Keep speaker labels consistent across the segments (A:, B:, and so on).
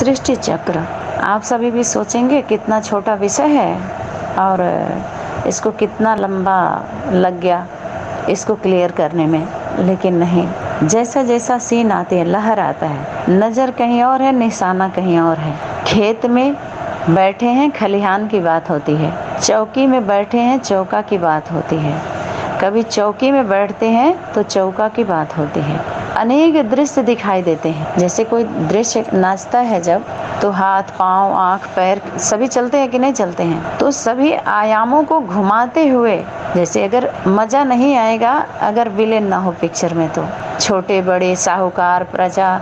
A: सृष्टि चक्र, आप सभी भी सोचेंगे कितना छोटा विषय है और इसको कितना लंबा लग गया इसको क्लियर करने में, लेकिन नहीं, जैसा जैसा सीन आती है, लहर आता है, नज़र कहीं और है, निशाना कहीं और है। खेत में बैठे हैं, खलिहान की बात होती है, चौकी में बैठे हैं, चौका की बात होती है, कभी चौकी में बैठते हैं तो चौका की बात होती है। अनेक दृश्य दिखाई देते हैं, जैसे कोई दृश्य नाचता है जब, तो हाथ, पाँव, आँख, पैर सभी चलते हैं कि नहीं चलते हैं, तो सभी आयामों को घुमाते हुए, जैसे अगर मज़ा नहीं आएगा अगर विलेन ना हो पिक्चर में, तो छोटे बड़े, साहूकार, प्रजा,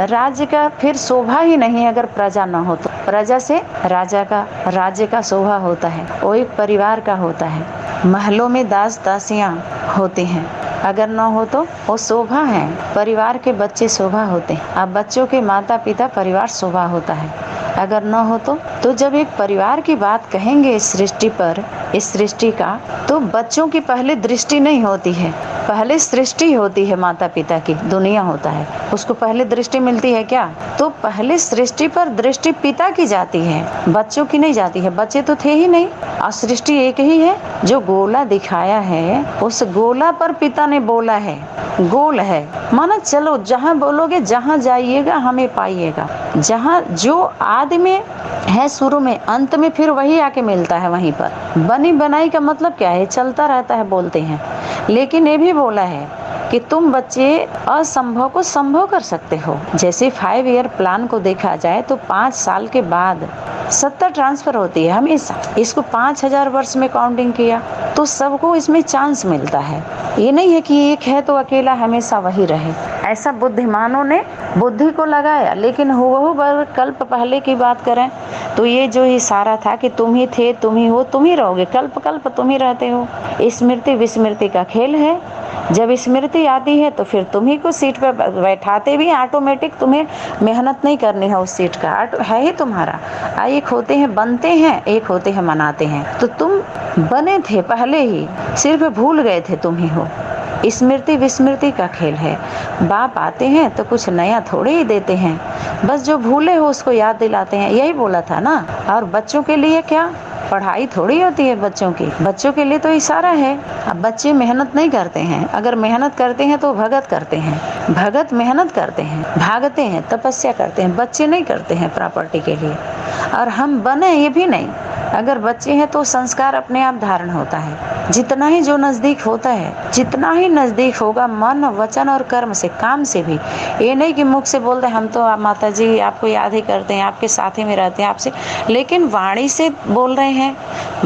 A: राज्य का फिर शोभा ही नहीं अगर प्रजा ना हो तो। प्रजा से राजा का, राज्य का शोभा होता है, वो एक परिवार का होता है। महलों में दास दासियाँ होती हैं, अगर न हो तो वो शोभा है, परिवार के बच्चे शोभा होते हैं। अब बच्चों के माता पिता परिवार शोभा होता है, अगर न हो तो जब एक परिवार की बात कहेंगे इस सृष्टि पर, इस सृष्टि का, तो बच्चों की पहले दृष्टि नहीं होती है, पहले सृष्टि होती है, माता पिता की दुनिया होता है, उसको पहले दृष्टि मिलती है क्या, तो पहले सृष्टि पर दृष्टि पिता की जाती है, बच्चों की नहीं जाती है। बच्चे तो थे ही नहीं, और सृष्टि एक ही है। जो गोला दिखाया है उस गोला पर पिता ने बोला है, गोल है, माना चलो जहाँ बोलोगे, जहाँ जाइएगा हमें पाइएगा। जहाँ जो आदि में है, शुरू में, अंत में फिर वही आके मिलता है वहीं पर। बनी बनाई का मतलब क्या है, चलता रहता है बोलते हैं, लेकिन ये भी बोला है कि तुम बच्चे असंभव को संभव कर सकते हो। जैसे 5 ईयर प्लान को देखा जाए तो 5 साल के बाद 70 ट्रांसफर होती है हमेशा। इसको 5000 वर्ष में काउंटिंग किया तो सबको इसमें चांस मिलता है। ये नहीं है कि एक है तो अकेला हमेशा वही रहे, ऐसा बुद्धिमानों ने बुद्धि को लगाया। लेकिन हुबहू कल्प पहले की बात करें तो ये जो इशारा था कि तुम ही थे, तुम ही हो, तुम ही रहोगे, कल्प कल्प तुम ही रहते हो। स्मृति विस्मृति का खेल है, जब स्मृति आती है तो फिर तुम्ही को सीट पर बैठाते भी ऑटोमेटिक, तुम्हें मेहनत नहीं करनी है, उस सीट का है ही तुम्हारा। एक होते हैं बनते हैं, एक होते हैं मनाते हैं। तो तुम बने थे पहले ही, सिर्फ भूल गए थे तुम ही हो। स्मृति विस्मृति का खेल है। बाप आते हैं तो कुछ नया थोड़े ही देते हैं, बस जो भूले हो उसको याद दिलाते हैं, यही बोला था ना। और बच्चों के लिए क्या, पढ़ाई थोड़ी होती है बच्चों की, बच्चों के लिए तो इशारा है। अब बच्चे मेहनत नहीं करते हैं, अगर मेहनत करते हैं तो भगत करते हैं, भगत मेहनत करते हैं, भागते हैं, तपस्या करते हैं, बच्चे नहीं करते हैं प्रॉपर्टी के लिए। और हम बने ये भी नहीं, अगर बच्चे हैं तो संस्कार अपने आप धारण होता है। जितना ही जो नज़दीक होता है, जितना ही नज़दीक होगा मन, वचन और कर्म से, काम से भी। ये नहीं कि मुख से बोलते हम तो आप माता जी आपको याद ही करते हैं, आपके साथ ही में रहते हैं आपसे, लेकिन वाणी से बोल रहे हैं।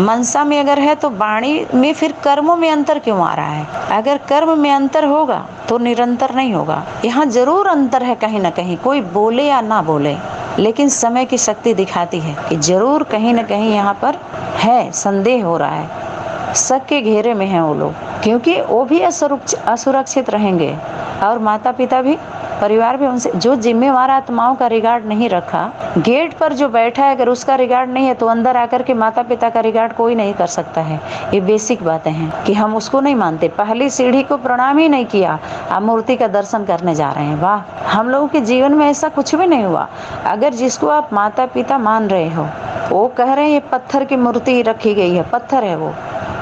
A: मनसा में अगर है तो वाणी में फिर कर्मों में अंतर क्यों आ रहा है? अगर कर्म में अंतर होगा तो निरंतर नहीं होगा। यहाँ जरूर अंतर है कहीं ना कहीं, कोई बोले या ना बोले, लेकिन समय की शक्ति दिखाती है कि जरूर कहीं न कहीं यहाँ पर है, संदेह हो रहा है, शक के घेरे में हैं वो लोग, क्योंकि वो भी असुरक्षित रहेंगे और माता पिता भी, परिवार भी उनसे। जो जिम्मेवार आत्माओं का रिगार्ड नहीं रखा, गेट पर जो बैठा है अगर उसका रिगार्ड नहीं है तो अंदर आकर के माता पिता का रिगार्ड कोई नहीं कर सकता है। ये बेसिक बातें हैं कि हम उसको नहीं मानते। पहली सीढ़ी को प्रणाम ही नहीं किया, आप मूर्ति का दर्शन करने जा रहे हैं। वाह, हम लोगों के जीवन में ऐसा कुछ भी नहीं हुआ। अगर जिसको आप माता पिता मान रहे हो, वो कह रहे हैं ये पत्थर की मूर्ति रखी गई है, पत्थर है वो,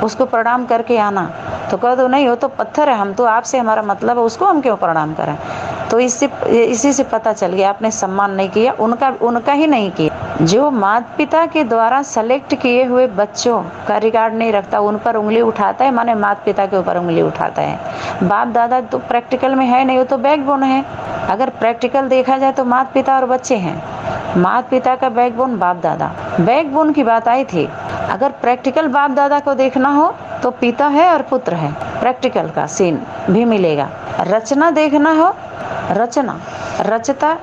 A: उसको प्रणाम करके आना, तो कह दो नहीं वो तो पत्थर है, हम तो आपसे हमारा मतलब है, उसको हम क्यों प्रणाम करें। तो इसी से पता चल गया आपने सम्मान नहीं किया, उनका ही नहीं किया। जो माता पिता के द्वारा सेलेक्ट किए हुए बच्चों का रिगार्ड नहीं रखता, उन पर उंगली उठाता है, माने माता पिता के ऊपर उंगली उठाता है। बाप दादा तो प्रैक्टिकल में है नहीं, वो तो बैकबोन है। अगर प्रैक्टिकल देखा जाए तो माता पिता और बच्चे हैं, माता पिता का बैकबोन बाप दादा। बैकबोन की बात आई थी, अगर प्रैक्टिकल बाप दादा को देखना हो तो पिता है और पुत्र है, प्रैक्टिकल का सीन भी मिलेगा। रचना देखना हो, रचता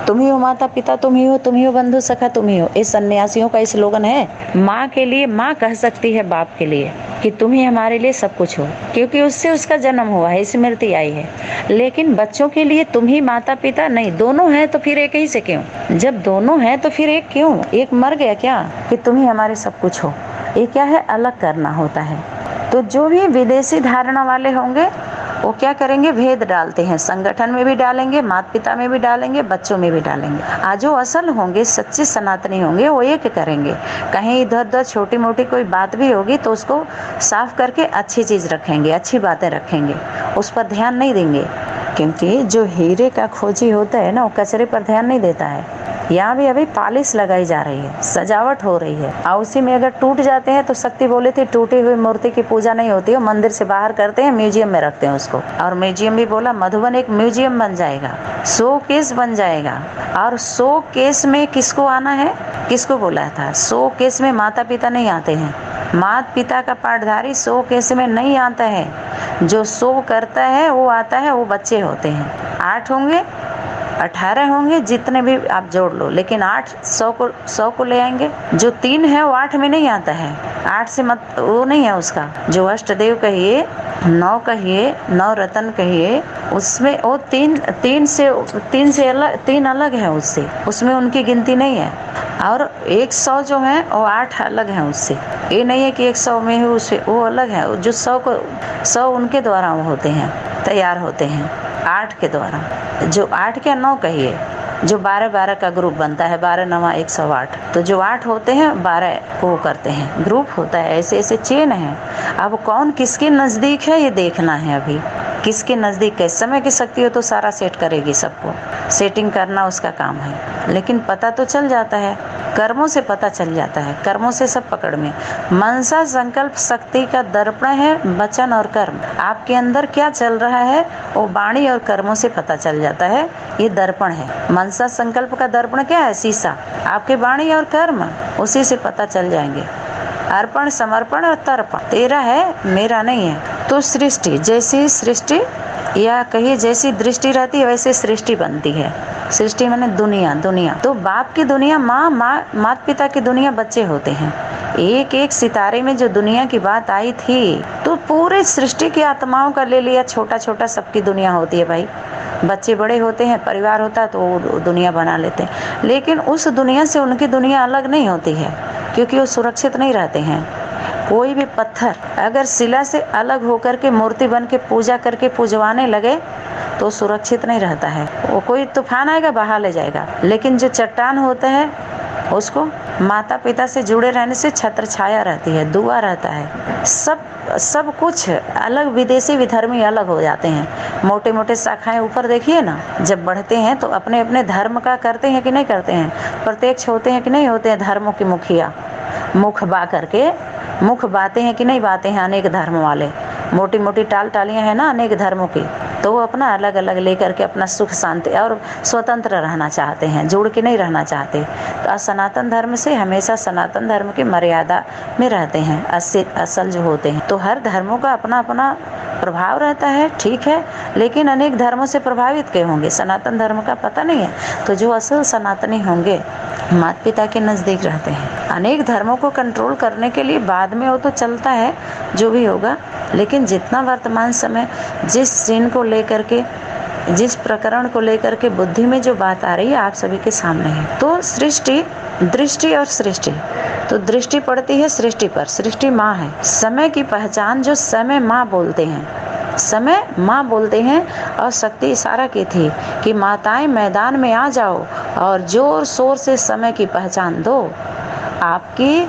A: तुम ही हो, माता पिता तुम ही हो, बंधु सखा तुम ही हो। इस सन्यासियों का स्लोगन है। माँ के लिए माँ कह सकती है बाप के लिए कि तुम ही हमारे लिए सब कुछ हो, क्योंकि उससे उसका जन्म हुआ है, स्मृति आई है। लेकिन बच्चों के लिए तुम ही माता पिता नहीं, दोनों हैं तो फिर एक ही से क्यों? जब दोनों हैं तो फिर एक क्यों? एक मर गया क्या कि तुम ही हमारे सब कुछ हो? ये क्या है, अलग करना होता है। तो जो भी विदेशी धारणा वाले होंगे वो क्या करेंगे, भेद डालते हैं, संगठन में भी डालेंगे, माता पिता में भी डालेंगे, बच्चों में भी डालेंगे। आज जो असल होंगे, सच्चे सनातनी होंगे, वो एक करेंगे। कहीं इधर उधर छोटी मोटी कोई बात भी होगी तो उसको साफ करके अच्छी चीज़ रखेंगे, अच्छी बातें रखेंगे, उस पर ध्यान नहीं देंगे। क्योंकि जो हीरे का खोजी होता है ना, वो कचरे पर ध्यान नहीं देता है। यहाँ भी अभी पॉलिश लगाई जा रही है, सजावट हो रही है, और उसी में अगर टूट जाते हैं तो शक्ति बोले थे टूटी हुई मूर्ति की पूजा नहीं होती है, मंदिर से बाहर करते हैं, म्यूजियम में रखते हैं उसको। और म्यूजियम भी बोला, मधुबन एक म्यूजियम बन जाएगा, शो केस बन जाएगा। और शो केस में किसको आना है, किसको बोला था, शो केस में माता पिता नहीं आते हैं, माता पिता का पाठधारी शो केस में नहीं आता है। जो शो करता है वो आता है, वो बच्चे होते हैं। 8 होंगे, 18 होंगे, जितने भी आप जोड़ लो, लेकिन 8 100 को ले आएंगे। जो 3 है वो 8 में नहीं आता है, 8 से मत वो नहीं है उसका। जो अष्टदेव कहिए, 9 कहिए, 9 रतन कहिए, उसमें वो 3 अलग है उससे, उसमें उनकी गिनती नहीं है। और 100 जो है वो 8 अलग है उससे। ये नहीं है कि 100 में ही उससे वो अलग है। जो 100 उनके द्वारा वो होते हैं, तैयार होते हैं 8 के द्वारा। जो 8 क्या 9 कहिए, जो 12 का ग्रुप बनता है, 12 9 108। तो जो 8 होते हैं 12 को करते हैं, ग्रुप होता है, ऐसे ऐसे चेन है। अब कौन किसके नज़दीक है ये देखना है, अभी किसके नज़दीक है। समय की शक्ति हो तो सारा सेट करेगी, सबको सेटिंग करना उसका काम है। लेकिन पता तो चल जाता है, कर्मों से पता चल जाता है, कर्मों से सब पकड़ में। मनसा संकल्प शक्ति का दर्पण है वचन और कर्म। आपके अंदर क्या चल रहा है वो वाणी और कर्मों से पता चल जाता है, ये दर्पण है। मनसा संकल्प का दर्पण क्या है, शीशा। आपके वाणी और कर्म उसी से पता चल जाएंगे। अर्पण, समर्पण और तर्पण, तेरा है मेरा नहीं है। तो सृष्टि, जैसी सृष्टि या कहिए जैसी दृष्टि रहती है वैसे सृष्टि बनती है। सृष्टि माने दुनिया। तो बाप की दुनिया, माता पिता की दुनिया बच्चे होते हैं। एक एक सितारे में जो दुनिया की बात आई थी तो पूरे सृष्टि की आत्माओं का ले लिया, छोटा छोटा सबकी दुनिया होती है भाई। बच्चे बड़े होते हैं, परिवार होता है तो वो दुनिया बना लेते हैं। लेकिन उस दुनिया से उनकी दुनिया अलग नहीं होती है, क्योंकि वो सुरक्षित नहीं रहते हैं। कोई भी पत्थर अगर शिला से अलग होकर के मूर्ति बन के पूजा करके पूजवाने लगे तो सुरक्षित नहीं रहता है, वो कोई तूफान आएगा बहा ले जाएगा। लेकिन जो चट्टान होता है उसको माता पिता से जुड़े रहने से छत्र छाया रहती है, दुआ रहता है, सब कुछ अलग। विदेशी विधर्मी अलग हो जाते हैं, मोटे मोटे शाखाएं ऊपर देखिए ना, जब बढ़ते हैं तो अपने अपने धर्म का करते हैं कि नहीं करते हैं, प्रत्यक्ष होते हैं कि नहीं होते हैं। धर्मों की मुखिया मुख बा करके मुख बातें हैं कि नहीं बातें हैं, अनेक धर्म वाले मोटी मोटी टालियां हैं ना अनेक धर्मों की, तो वो अपना अलग अलग लेकर के अपना सुख शांति और स्वतंत्र रहना चाहते हैं, जुड़ के नहीं रहना चाहते। तो सनातन धर्म से हमेशा सनातन धर्म की मर्यादा में रहते हैं, असल जो होते हैं। तो हर धर्मों का अपना अपना प्रभाव रहता है, ठीक है, लेकिन अनेक धर्मों से प्रभावित क्यों होंगे, सनातन धर्म का पता नहीं है। तो जो असल सनातनी होंगे माता पिता के नज़दीक रहते हैं। अनेक धर्मों को कंट्रोल करने के लिए बाद में वो तो चलता है जो भी होगा, लेकिन जितना वर्तमान समय जिस सीन को लेकर के, जिस प्रकरण को लेकर के बुद्धि में जो बात आ रही है आप सभी के सामने है। तो सृष्टि, दृष्टि और सृष्टि, तो दृष्टि पड़ती है सृष्टि पर, सृष्टि माँ है। समय की पहचान जो समय माँ बोलते हैं, समय माँ बोलते हैं, और शक्ति इशारा की थी कि माताएं मैदान में आ जाओ और जोर शोर से समय की पहचान दो। आपकी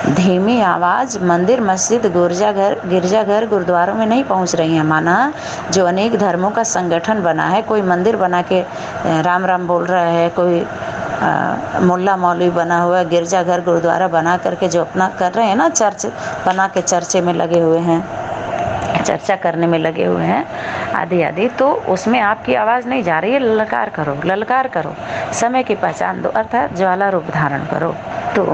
A: धीमी आवाज़ मंदिर, मस्जिद, गिरजाघर, गुरुद्वारों में नहीं पहुंच रही है। माना जो अनेक धर्मों का संगठन बना है, कोई मंदिर बना के राम राम बोल रहा है, कोई मुल्ला मौलवी बना हुआ है, गिरजाघर गुरुद्वारा बना करके जो अपना कर रहे हैं ना, चर्च बना के चर्चे में लगे हुए हैं, चर्चा करने में लगे हुए हैं आदि, तो उसमें आपकी आवाज़ नहीं जा रही है। ललकार करो, समय की पहचान दो, अर्थात ज्वाला रूप धारण करो। तो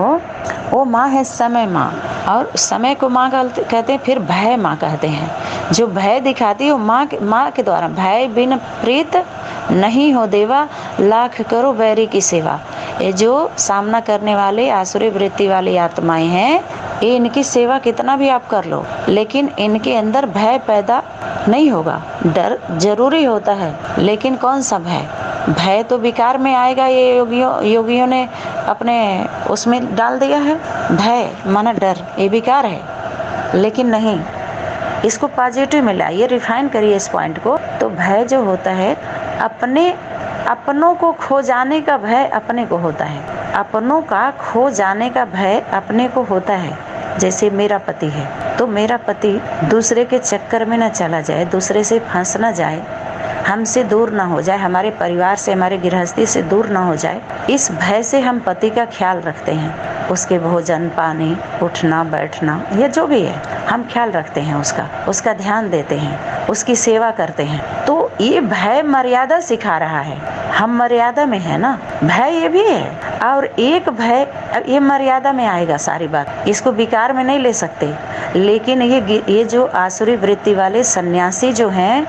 A: वो माँ है समय माँ, और समय को माँ कहते हैं, फिर भय माँ कहते हैं। जो भय दिखाती है वो माँ के द्वारा। भय बिन प्रीत नहीं हो देवा, लाख करो बैरी की सेवा। ये जो सामना करने वाले आसुरी वृत्ति वाली आत्माएं हैं, ये इनकी सेवा कितना भी आप कर लो, लेकिन इनके अंदर भय पैदा नहीं होगा। डर जरूरी होता है, लेकिन कौन सा भय? भय तो विकार में आएगा, ये योगियों ने अपने उसमें डाल दिया है। भय माना डर, ये विकार है, लेकिन नहीं, इसको पॉजिटिव में लाइए, रिफाइन करिए इस पॉइंट को। तो भय जो होता है अपनों को खो जाने का भय अपने को होता है, अपनों का खो जाने का भय अपने को होता है। जैसे मेरा पति है तो मेरा पति दूसरे के चक्कर में न चला जाए, दूसरे से फंस न जाए, हमसे दूर ना हो जाए, हमारे परिवार से, हमारे गृहस्थी से दूर ना हो जाए, इस भय से हम पति का ख्याल रखते हैं। उसके भोजन पानी, उठना बैठना, ये जो भी है हम ख्याल रखते हैं, उसका ध्यान देते हैं, उसकी सेवा करते हैं। तो ये भय मर्यादा सिखा रहा है, हम मर्यादा में है ना, भय ये भी है। और एक भय ये मर्यादा में आएगा, सारी बात इसको विकार में नहीं ले सकते। लेकिन ये जो आसुरी वृत्ति वाले सन्यासी जो हैं,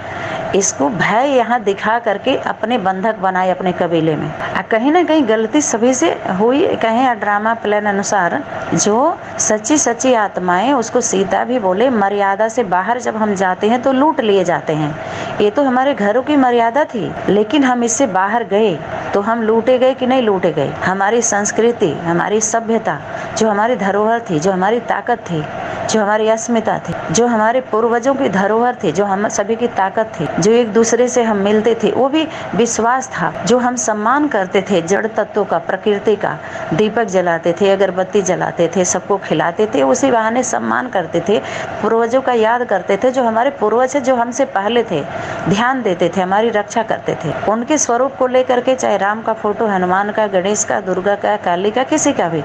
A: इसको भय यहाँ दिखा करके अपने बंधक बनाए अपने कबीले में। कहीं ना कहीं गलती सभी से हुई, कहें ड्रामा प्लान अनुसार। जो सच्ची आत्माएं, उसको सीता भी बोले, मर्यादा से बाहर जब हम जाते हैं तो लूट लिए जाते हैं। ये तो हमारे घरों की मर्यादा थी, लेकिन हम इससे बाहर गए तो हम लूटे गए कि नहीं लूटे गए। हमारी संस्कृति, हमारी सभ्यता, जो हमारी धरोहर थी, जो हमारी ताकत थी, जो हमारी अस्मिता थी, जो हमारे पूर्वजों की धरोहर थी, जो हम सभी की ताकत थी, जो एक दूसरे से हम मिलते थे, वो भी विश्वास था, जो हम सम्मान करते थे जड़ तत्वों का, प्रकृति का, दीपक जलाते थे, अगरबत्ती जलाते थे, सबको खिलाते थे, उसी बहाने सम्मान करते थे, पूर्वजों का याद करते थे। जो हमारे पूर्वज है, जो हमसे पहले थे, ध्यान देते थे, हमारी रक्षा करते थे। उनके स्वरूप को लेकर के, चाहे राम का फोटो, हनुमान का, गणेश का, दुर्गा का, काली का, किसी का भी,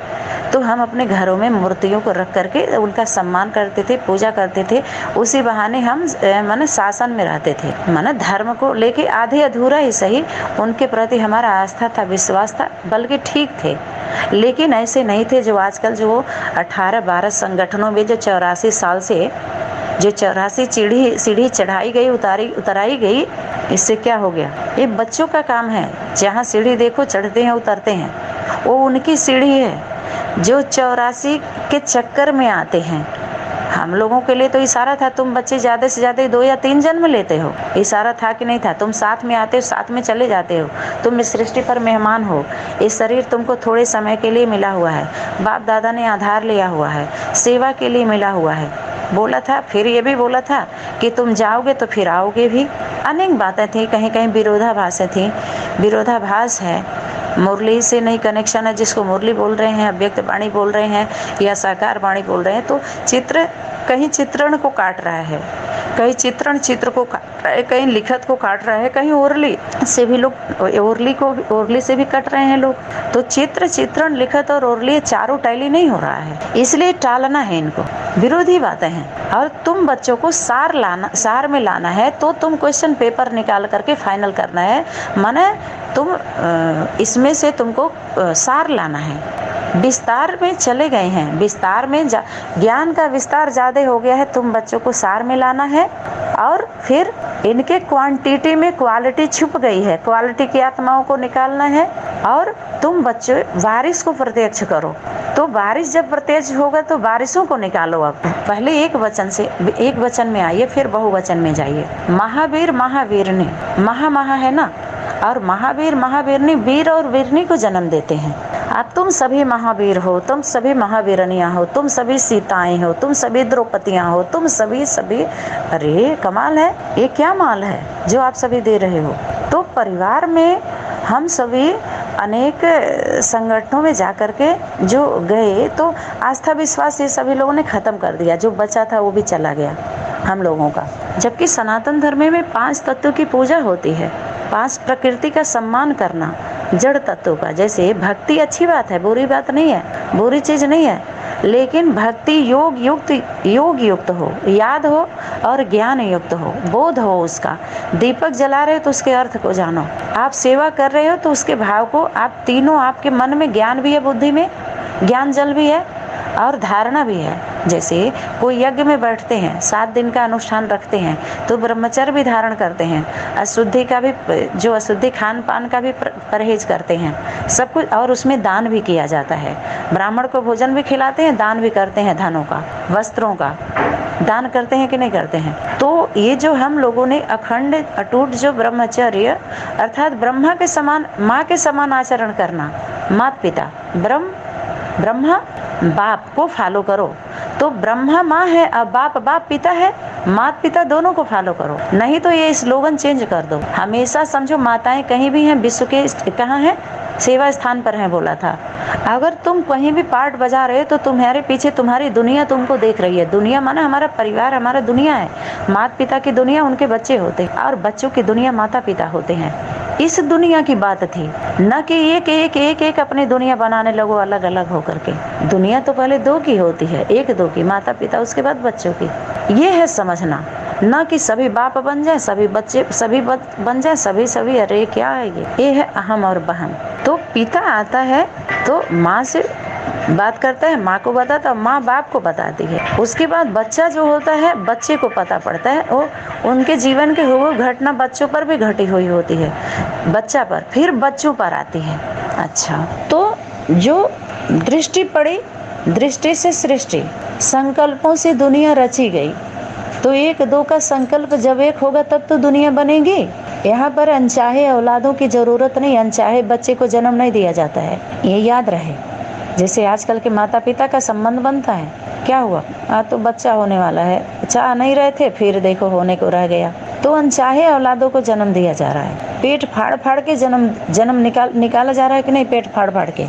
A: तो हम अपने घरों में मूर्तियों को रख करके उनका सम्मान करते थे, पूजा करते थे। उसी बहाने हम माने शासन में रहते थे, माने धर्म को लेके आधे अधूरा ही सही, उनके प्रति हमारा आस्था था, विश्वास था, बल्कि ठीक थे। लेकिन ऐसे नहीं थे जो आजकल जो 18-12 संगठनों में जो 84 साल से जो 84 सीढ़ी चढ़ाई गई, उतराई गई, इससे क्या हो गया? ये बच्चों का काम है, जहाँ सीढ़ी देखो चढ़ते हैं उतरते हैं, वो उनकी सीढ़ी है जो 84 के चक्कर में आते हैं। हम लोगों के लिए तो इशारा था, तुम बच्चे ज़्यादा से ज़्यादा 2 या 3 जन्म लेते हो, इशारा था कि नहीं था? तुम साथ में आते हो, साथ में चले जाते हो, तुम इस सृष्टि पर मेहमान हो, ये शरीर तुमको थोड़े समय के लिए मिला हुआ है, बाप दादा ने आधार लिया हुआ है, सेवा के लिए मिला हुआ है, बोला था। फिर ये भी बोला था कि तुम जाओगे तो फिर आओगे भी। अनेक बातें थी, कहीं कहीं विरोधाभासें थी, विरोधाभास है, मुरली से नहीं कनेक्शन है, जिसको मुरली बोल रहे हैं, अव्यक्त वाणी बोल रहे हैं या साकार वाणी बोल रहे हैं। तो चित्र कहीं चित्रण को काट रहा है, कहीं चित्र को काट रहा है, कहीं लिखत को काट रहा है, कहीं ओरली से भी लोग ओरली से भी कट रहे हैं लोग। तो चित्रण, लिखत और ओरली चारों टैली नहीं हो रहा है, इसलिए टालना है इनको, विरोधी बातें हैं। और तुम बच्चों को सार में लाना है, तो तुम क्वेश्चन पेपर निकाल करके फाइनल करना है, माने तुम इसमें से तुमको सार लाना है। विस्तार में चले गए हैं, विस्तार में ज्ञान का विस्तार ज़्यादा हो गया है, तुम बच्चों को सार में लाना है। और फिर इनके क्वांटिटी में क्वालिटी छुप गई है, क्वालिटी की आत्माओं को निकालना है। और तुम बच्चों बारिश को प्रत्यक्ष करो, तो बारिश जब प्रत्यक्ष होगा तो बारिशों को निकालो। अब पहले एक वचन में आइए, फिर बहुवचन में जाइए। महावीर महावीरनी, महा है ना, और महावीरनी वीर और वीरनी को जन्म देते हैं। अब तुम सभी महावीर हो, तुम सभी महावीरनियाँ हो, तुम सभी सीताएं हो, तुम सभी द्रौपदियाँ हो, तुम सभी अरे कमाल है, ये क्या माल है जो आप सभी दे रहे हो। तो परिवार में हम सभी अनेक संगठनों में जा कर के जो गए, तो आस्था विश्वास ये सभी लोगों ने खत्म कर दिया, जो बचा था वो भी चला गया हम लोगों का। जबकि सनातन धर्म में 5 तत्वों की पूजा होती है, 5 प्रकृति का सम्मान करना, जड़ तत्वों का। जैसे भक्ति अच्छी बात है, बुरी बात नहीं है, बुरी चीज नहीं है, लेकिन भक्ति योग युक्त हो, याद हो और ज्ञान युक्त हो, बोध हो उसका। दीपक जला रहे हो तो उसके अर्थ को जानो, आप सेवा कर रहे हो तो उसके भाव को, आप तीनों, आपके मन में ज्ञान भी है, बुद्धि में ज्ञान जल भी है और धारणा भी है। जैसे कोई यज्ञ में बैठते हैं, 7 दिन का अनुष्ठान रखते हैं, तो ब्रह्मचर्य भी धारण करते हैं, अशुद्धि का भी, जो अशुद्धि खान पान का भी परहेज करते हैं, सब कुछ। और उसमें दान भी किया जाता है, ब्राह्मण को भोजन भी खिलाते हैं, दान भी करते हैं, धनों का, वस्त्रों का दान करते हैं कि नहीं करते हैं। तो ये जो हम लोगों ने अखंड अटूट जो ब्रह्मचर्य, अर्थात ब्रह्मा के समान, माँ के समान आचरण करना, माता पिता ब्रह्मा बाप को फॉलो करो, तो ब्रह्मा माँ है, अब बाप पिता है, माता पिता दोनों को फॉलो करो, नहीं तो ये स्लोगन चेंज कर दो। हमेशा समझो माताएं कहीं भी हैं, विश्व के कहाँ हैं, सेवा स्थान पर हैं बोला था। अगर तुम कहीं भी पार्ट बजा रहे हो तो तुम्हारे पीछे तुम्हारी दुनिया तुमको देख रही है। दुनिया माना हमारा परिवार, हमारा दुनिया है। माता पिता की दुनिया उनके बच्चे होते हैं और बच्चों की दुनिया माता पिता होते हैं। इस दुनिया की बात थी, न कि एक अपनी दुनिया बनाने लगो अलग अलग होकर के। दुनिया तो पहले दो की होती है, एक दो की, माता पिता उसके बाद बच्चों की। ये है समझना, न कि सभी बाप बन जाए, सभी बच्चे सभी बन जाए, सभी। अरे क्या है ये है अहम और बहम। तो पिता आता है तो माँ से बात करता है, माँ को बताता, माँ बाप को बताती है। उसके बाद बच्चा जो होता है, बच्चे को पता पड़ता है, वो उनके जीवन के हुए घटना बच्चों पर भी घटी हुई होती है, बच्चा पर, फिर बच्चों पर आती है। अच्छा, तो जो दृष्टि पड़ी, दृष्टि से सृष्टि, संकल्पों से दुनिया रची गई। तो एक दो का संकल्प जब एक होगा तब तो दुनिया बनेगी। यहाँ पर अनचाहे औलादों की जरूरत नहीं, अनचाहे बच्चे को जन्म नहीं दिया जाता है, ये याद रहे। जैसे आजकल के माता पिता का संबंध बनता है, क्या हुआ, तो बच्चा होने वाला है, चाह नहीं रहे थे, फिर देखो होने को रह गया। तो अनचाहे औलादों को जन्म दिया जा रहा है, पेट फाड़ के जन्म निकाला जा रहा है कि नहीं, पेट फाड़ के।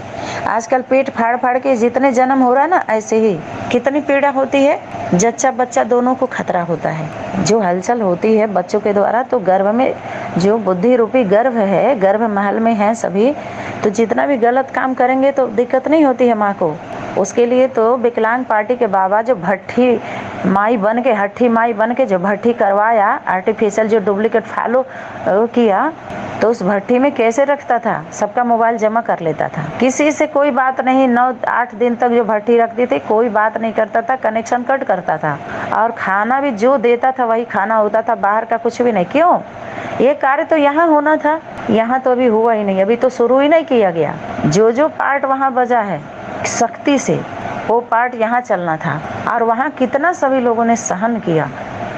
A: आजकल पेट फाड़ के जितने जन्म हो रहा है ना, ऐसे ही कितनी पीड़ा होती है, जच्चा बच्चा दोनों को खतरा होता है। जो हलचल होती है बच्चों के द्वारा, तो गर्भ में जो बुद्धि रूपी गर्भ है, गर्भ महल में है सभी, तो जितना भी गलत काम करेंगे तो दिक्कत नहीं होती है माँ को। उसके लिए तो विकलांग पार्टी के बाबा जो भट्ठी माई बन के, हट्ठी माई बन के जो भट्ठी करवाया, आर्टिफिशियल जो डुप्लीकेट फॉलो किया, तो उस भट्ठी में कैसे रखता था, सबका मोबाइल जमा कर लेता था, किसी से कोई बात नहीं। 9-8 दिन तक जो भट्ठी रखती थी, कोई बात नहीं करता था, कनेक्शन कट करता था, और खाना भी जो देता था वही खाना होता था, बाहर का कुछ भी नहीं। क्यों? ये कार्य तो यहाँ होना था, यहाँ तो अभी हुआ ही नहीं, अभी तो शुरू ही नहीं किया गया। जो पार्ट वहाँ बजा है शक्ति से, वो पार्ट यहाँ चलना था। और वहाँ कितना सभी लोगों ने सहन किया,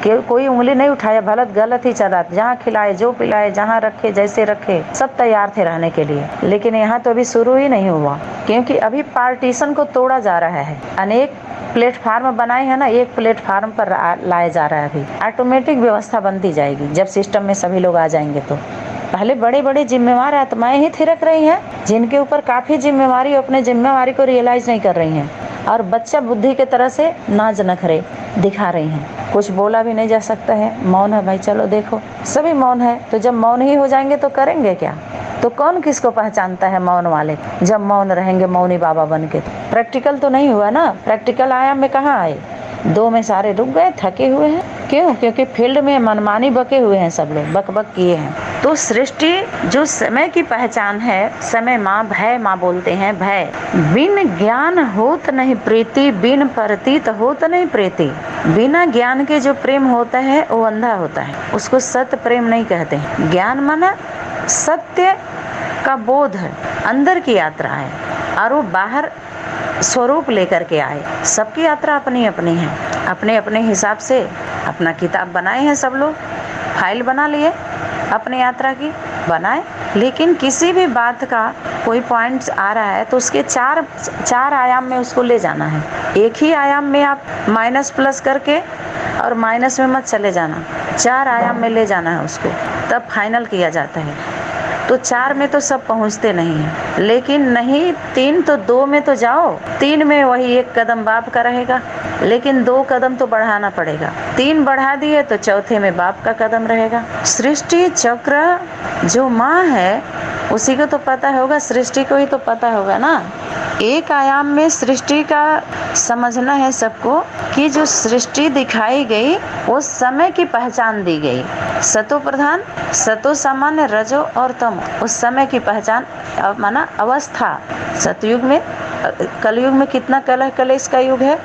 A: कि कोई उंगली नहीं उठाया, गलत ही चला, जहाँ खिलाए, जो पिलाए, जहाँ रखे, जैसे रखे, सब तैयार थे रहने के लिए। लेकिन यहाँ तो अभी शुरू ही नहीं हुआ, क्योंकि अभी पार्टीशन को तोड़ा जा रहा है। अनेक प्लेटफार्म बनाए हैं ना, एक प्लेटफार्म पर लाया जा रहा है। अभी ऑटोमेटिक व्यवस्था बनती जाएगी जब सिस्टम में सभी लोग आ जाएंगे। तो पहले बड़े जिम्मेवार आत्माएं ही थिरक रही हैं, जिनके ऊपर काफी जिम्मेवारी, अपने जिम्मेवारी को रियलाइज नहीं कर रही हैं, और बच्चा बुद्धि के तरह से नाज नखरे दिखा रही हैं। कुछ बोला भी नहीं जा सकता है, मौन है भाई, चलो देखो सभी मौन है। तो जब मौन ही हो जाएंगे तो करेंगे क्या? तो कौन किसको पहचानता है मौन वाले, जब मौन रहेंगे मौनी बाबा बन के? प्रैक्टिकल तो नहीं हुआ ना, प्रैक्टिकल आयाम में कहाँ आए, 2 में सारे रुक गए, थके हुए हैं। क्यों? क्योंकि फील्ड में मनमानी बके हुए हैं, सब लोग बक किए हैं। तो सृष्टि जो समय की पहचान है, समय माँ, भय माँ बोलते हैं, भय। बिन ज्ञान होत नहीं प्रीति, बिन प्रतीत होत नहीं प्रीति। बिना ज्ञान के जो प्रेम होता है वो अंधा होता है, उसको सत्य प्रेम नहीं कहते हैं। ज्ञान माना सत्य का बोध है, अंदर की यात्रा है, और वो बाहर स्वरूप लेकर के आए। सबकी यात्रा अपनी अपनी है, अपने अपने हिसाब से अपना किताब बनाए हैं सब लोग, फाइल बना लिए अपनी यात्रा की बनाए। लेकिन किसी भी बात का कोई पॉइंट आ रहा है तो उसके चार आयाम में उसको ले जाना है। एक ही आयाम में आप माइनस प्लस करके और माइनस में मत चले जाना, 4 आयाम में ले जाना है उसको, तब फाइनल किया जाता है। तो 4 में तो सब पहुंचते नहीं हैं, लेकिन नहीं 3 तो 2 में तो जाओ, 3 में वही 1 कदम बाप का रहेगा, लेकिन 2 कदम तो बढ़ाना पड़ेगा। 3 बढ़ा दिए तो चौथे में बाप का कदम रहेगा। सृष्टि चक्र जो माँ है उसी को तो पता होगा, सृष्टि को ही तो पता होगा ना। एक आयाम में सृष्टि का समझना है सबको, कि जो सृष्टि दिखाई गई वो समय की पहचान दी गई। सतो प्रधान, सतो सामान्य, रजो और तम, उस समय की पहचान माना अवस्था। सतयुग में, कलयुग में कितना कलेश का युग है,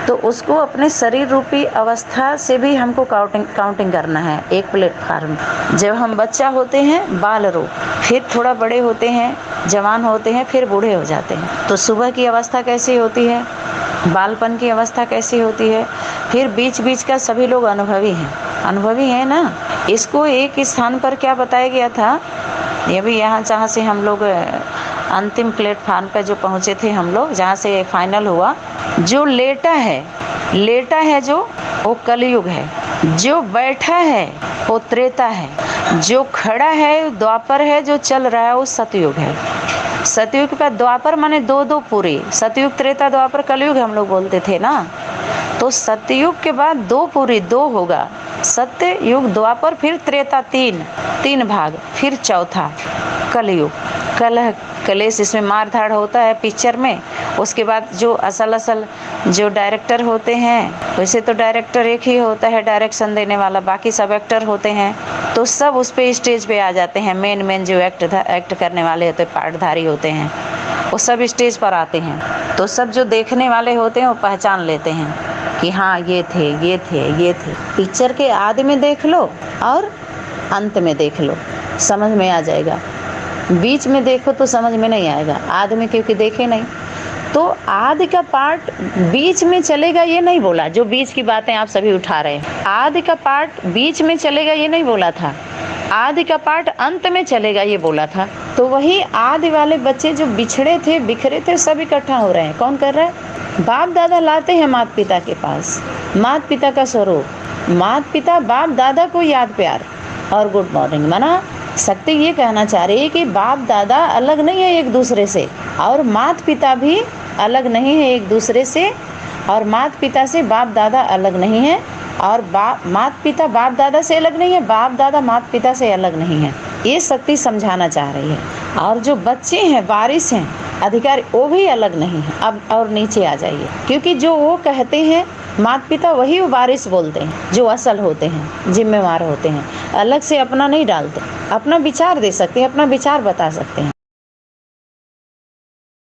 A: तो उसको अपने शरीर रूपी अवस्था से भी हमको काउंटिंग करना है। एक प्लेटफार्म, जब हम बच्चा होते हैं बाल रूप, फिर थोड़ा बड़े होते हैं, जवान होते हैं, फिर बूढ़े हो जाते हैं। तो सुबह की अवस्था कैसी होती है, बालपन की अवस्था कैसी होती है, फिर बीच का सभी लोग अनुभवी हैं ना। इसको एक स्थान पर क्या बताया गया था, ये भी यहाँ जहाँ से हम लोग अंतिम प्लेटफार्म पर जो पहुँचे थे हम लोग, जहाँ से फाइनल हुआ, जो लेटा है लेटा है जो वो कलयुग है, जो बैठा है वो त्रेता है, जो खड़ा है द्वापर है, जो चल रहा है वो सतयुग है। सतयुग का द्वापर माने दो पूरे, सतयुग त्रेता द्वापर कलयुग हम लोग बोलते थे ना। तो सतयुग के बाद दो पूरी, दो होगा, सत्य युग द्वापर, फिर त्रेता, तीन भाग, फिर चौथा कलयुग। कलह कलेश, इसमें मार धाड़ होता है पिक्चर में। उसके बाद जो असल जो डायरेक्टर होते हैं, वैसे तो डायरेक्टर एक ही होता है डायरेक्शन देने वाला, बाकी सब एक्टर होते हैं। तो सब उस पे स्टेज पे आ जाते हैं, मेन जो एक्ट करने वाले होते हैं, पार्टधारी होते हैं, वो सब स्टेज पर आते हैं। तो सब जो देखने वाले होते हैं वो पहचान लेते हैं कि हाँ ये थे। पिक्चर के आदि में देख लो और अंत में देख लो, समझ में आ जाएगा। बीच में देखो तो समझ में नहीं आएगा, आदि में क्योंकि देखे नहीं। तो आदि का पार्ट बीच में चलेगा ये नहीं बोला, जो बीच की बातें आप सभी उठा रहे हैं। आदि का पार्ट बीच में चलेगा ये नहीं बोला था, आदि का पार्ट अंत में चलेगा ये बोला था। तो वही आदि वाले बच्चे जो बिछड़े थे, बिखरे थे, सब इकट्ठा हो रहे हैं। कौन कर रहा है? बाप दादा लाते हैं माता पिता के पास, माता पिता का स्वरूप, माता पिता बाप दादा को याद प्यार और गुड मॉर्निंग। माना शक्ति ये कहना चाह रही है कि बाप दादा अलग नहीं है एक दूसरे से, और माता पिता भी अलग नहीं है एक दूसरे से, और माता पिता से बाप दादा अलग नहीं है, और माता पिता बाप दादा से अलग नहीं है, बाप दादा माता पिता से अलग नहीं है। ये शक्ति समझाना चाह रही है। और जो बच्चे हैं, वारिस हैं, अधिकारी, वो भी अलग नहीं है। अब और नीचे आ जाइए, क्योंकि जो वो कहते हैं माता पिता, वही वारिस बोलते हैं, जो असल होते हैं, जिम्मेवार होते हैं, अलग से अपना नहीं डालते, अपना विचार दे सकते हैं, अपना विचार बता सकते हैं।